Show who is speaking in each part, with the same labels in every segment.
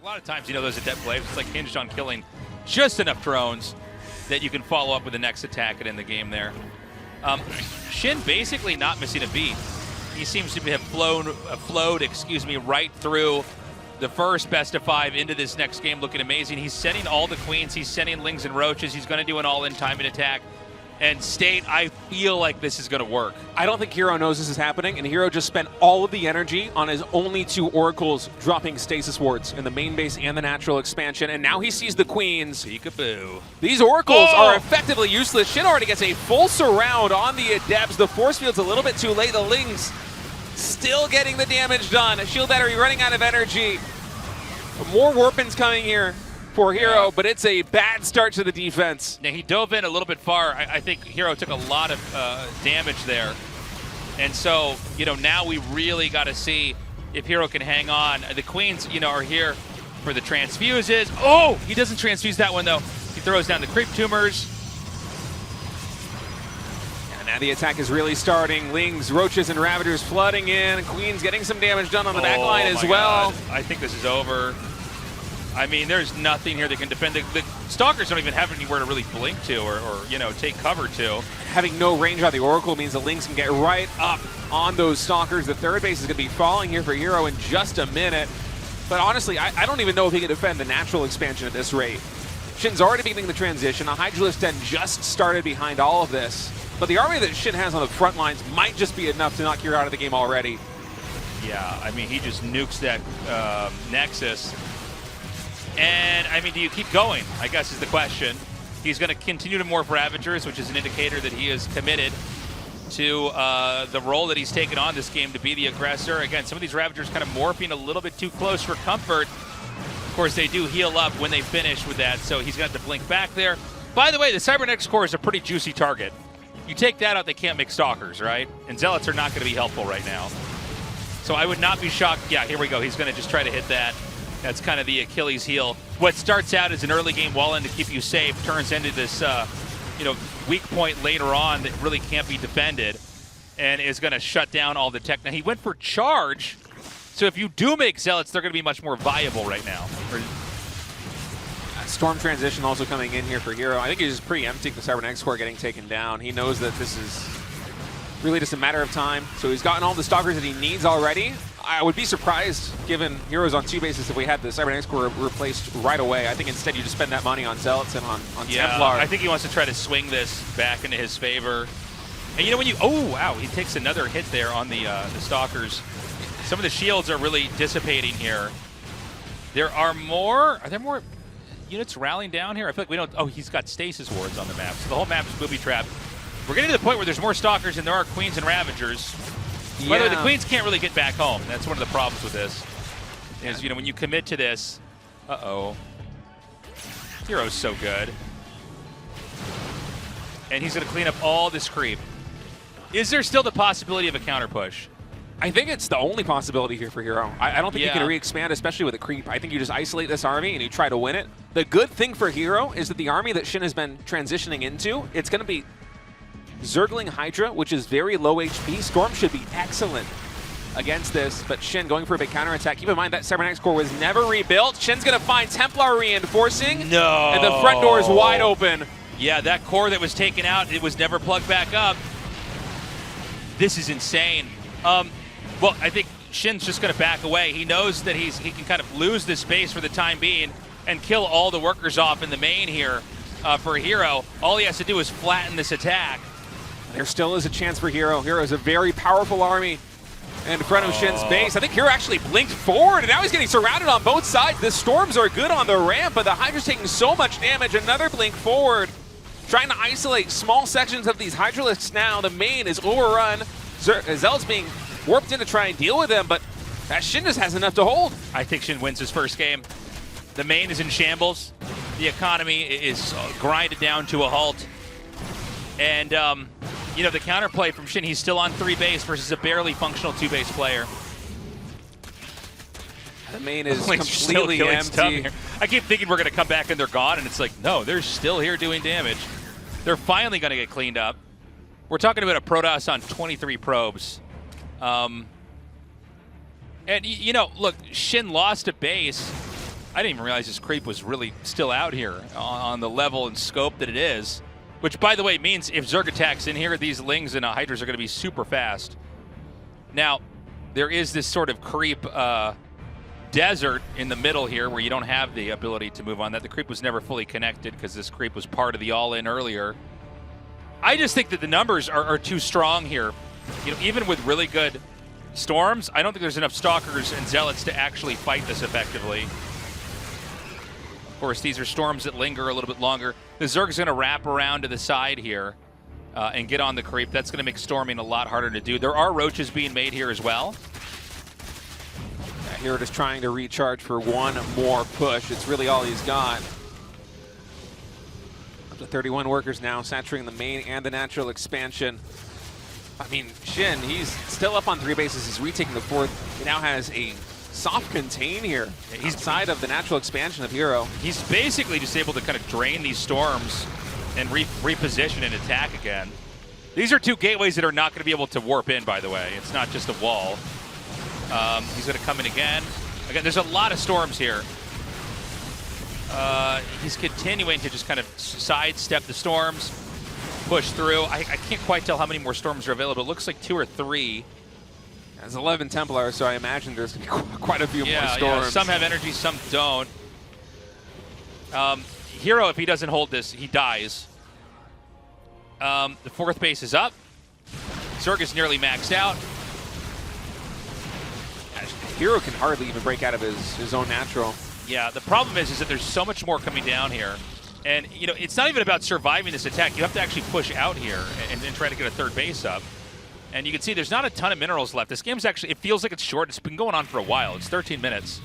Speaker 1: A lot of times, you know, those adept plays, it's like hinged on killing just enough drones that you can follow up with the next attack and end the game there. SHIN basically not missing a beat. He seems to have flowed right through the first best of 5 into this next game, looking amazing. He's sending all the queens, he's sending lings and roaches, he's going to do an all-in timing attack. And State, I feel like this is going to work.
Speaker 2: I don't think herO knows this is happening, and herO just spent all of the energy on his only 2 oracles dropping stasis wards in the main base and the natural expansion, and now he sees the queens.
Speaker 1: Peekaboo.
Speaker 2: These oracles are effectively useless. SHIN already gets a full surround on the adepts. The force field's a little bit too late. The lings still getting the damage done. Shield battery running out of energy. More warpins coming here for herO, but it's a bad start to the defense.
Speaker 1: Now, he dove in a little bit far. I think herO took a lot of damage there. And so, you know, now we really got to see if herO can hang on. The queens, you know, are here for the transfuses. Oh, he doesn't transfuse that one, though. He throws down the creep tumors.
Speaker 2: And now the attack is really starting. Lings, roaches, and ravagers flooding in. Queens getting some damage done on the back line as well.
Speaker 1: God. I think this is over. I mean, there's nothing here that can defend. The Stalkers don't even have anywhere to really blink to or you know, take cover to.
Speaker 2: Having no range on the Oracle means the Lings can get right up on those Stalkers. The third base is going to be falling here for herO in just a minute. But honestly, I don't even know if he can defend the natural expansion at this rate. SHIN's already beginning the transition. A Hydralisk Den just started behind all of this. But the army that SHIN has on the front lines might just be enough to knock herO out of the game already.
Speaker 1: Yeah, I mean, he just nukes that Nexus. And, I mean, do you keep going, I guess is the question. He's going to continue to morph Ravagers, which is an indicator that he is committed to the role that he's taken on this game to be the aggressor. Again, some of these Ravagers kind of morphing a little bit too close for comfort. Of course, they do heal up when they finish with that, so he's got to blink back there. By the way, the Cybernetics core is a pretty juicy target. You take that out, they can't make Stalkers, right? And Zealots are not going to be helpful right now. So I would not be shocked. Yeah, here we go. He's going to just try to hit that. That's kind of the Achilles heel. What starts out as an early game wall-in to keep you safe turns into this, you know, weak point later on that really can't be defended and is going to shut down all the tech. Now, he went for charge, so if you do make Zealots, they're going to be much more viable right now.
Speaker 2: Storm transition also coming in here for herO. I think he's just preempting the Cybernetics core getting taken down. He knows that this is really just a matter of time. So he's gotten all the Stalkers that he needs already. I would be surprised, given herO's on 2 bases, if we had the Cybernetics core replaced right away. I think instead you just spend that money on Zealots and on Templar.
Speaker 1: I think he wants to try to swing this back into his favor. And you know when you, oh wow, he takes another hit there on the Stalkers. Some of the shields are really dissipating here. Are there more units rallying down here? I feel like we don't, oh, he's got stasis wards on the map. So the whole map is booby-trapped. We're getting to the point where there's more Stalkers than there are Queens and Ravagers. By the way, the Queens can't really get back home. That's one of the problems with this. Is, you know, when you commit to this, herO's so good. And he's going to clean up all this creep. Is there still the possibility of a counter push?
Speaker 2: I think it's the only possibility here for herO. I don't think you can re-expand, especially with a creep. I think you just isolate this army and you try to win it. The good thing for herO is that the army that SHIN has been transitioning into, it's going to be Zergling Hydra, which is very low HP. Storm should be excellent against this, but SHIN going for a big counterattack. Keep in mind that Cybernetics core was never rebuilt. SHIN's going to find Templar reinforcing.
Speaker 1: No.
Speaker 2: And the front door is wide open.
Speaker 1: Yeah, that core that was taken out, it was never plugged back up. This is insane. Well, I think SHIN's just going to back away. He knows that he can kind of lose this space for the time being and kill all the workers off in the main here for herO. All he has to do is flatten this attack.
Speaker 2: There still is a chance for herO. herO is a very powerful army in front of SHIN's base. I think herO actually blinked forward, and now he's getting surrounded on both sides. The storms are good on the ramp, but the Hydra's taking so much damage. Another blink forward, trying to isolate small sections of these Hydralisks now. The main is overrun. Zealot's being warped in to try and deal with them, but that SHIN just has enough to hold.
Speaker 1: I think SHIN wins his first game. The main is in shambles. The economy is grinded down to a halt. And, you know, the counterplay from SHIN, he's still on 3 base versus a barely functional 2 base player.
Speaker 2: The main is completely empty.
Speaker 1: I keep thinking we're going to come back and they're gone, and it's like, no, they're still here doing damage. They're finally going to get cleaned up. We're talking about a Protoss on 23 probes. And, you know, look, SHIN lost a base, I didn't even realize this creep was really still out here on the level and scope that it is. Which, by the way, means if Zerg attacks in here, these Lings and Hydras are going to be super fast. Now, there is this sort of creep desert in the middle here where you don't have the ability to move on that. The creep was never fully connected because this creep was part of the all-in earlier. I just think that the numbers are too strong here. You know, even with really good storms, I don't think there's enough Stalkers and Zealots to actually fight this effectively. Of course, these are storms that linger a little bit longer. The Zerg's going to wrap around to the side here and get on the creep. That's going to make storming a lot harder to do. There are roaches being made here as well.
Speaker 2: Yeah, here just trying to recharge for one more push. It's really all he's got. Up to 31 workers now, saturating the main and the natural expansion. I mean, SHIN, he's still up on 3 bases. He's retaking the 4th. He now has a soft contain here. He's outside of the natural expansion of herO.
Speaker 1: He's basically just able to kind of drain these storms and reposition and attack again. These are 2 gateways that are not going to be able to warp in, by the way. It's not just a wall. He's going to come in again. Again, there's a lot of storms here. He's continuing to just kind of sidestep the storms, push through. I can't quite tell how many more storms are available. It looks like 2 or 3.
Speaker 2: There's 11 Templars, so I imagine there's going to be quite a few more storms.
Speaker 1: Yeah, some have energy, some don't. herO, if he doesn't hold this, he dies. The 4th base is up. Zerg is nearly maxed out.
Speaker 2: herO can hardly even break out of his own natural.
Speaker 1: Yeah, the problem is that there's so much more coming down here. And, you know, it's not even about surviving this attack. You have to actually push out here and try to get a 3rd base up. And you can see there's not a ton of minerals left. This game's actually, it feels like it's short. It's been going on for a while. It's 13 minutes.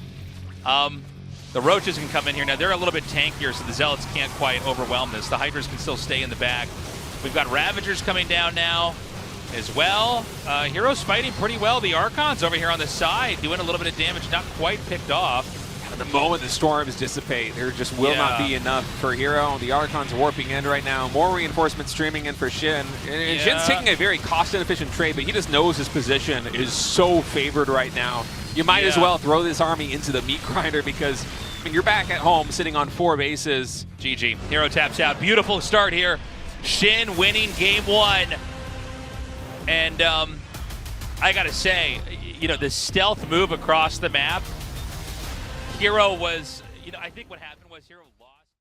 Speaker 1: The Roaches can come in here. Now, they're a little bit tankier, so the Zealots can't quite overwhelm this. The Hydras can still stay in the back. We've got Ravagers coming down now as well. herO's fighting pretty well. The Archons over here on the side doing a little bit of damage, not quite picked off.
Speaker 2: The moment the storms dissipate, there just will not be enough for herO. The Archons warping in right now. More reinforcements streaming in for SHIN. And SHIN's taking a very cost-inefficient trade, but he just knows his position is so favored right now. You might as well throw this army into the meat grinder because, I mean, you're back at home sitting on 4 bases.
Speaker 1: GG. herO taps out. Beautiful start here. SHIN winning game 1. And I got to say, you know, the stealth move across the map, herO was, you know, I think what happened was herO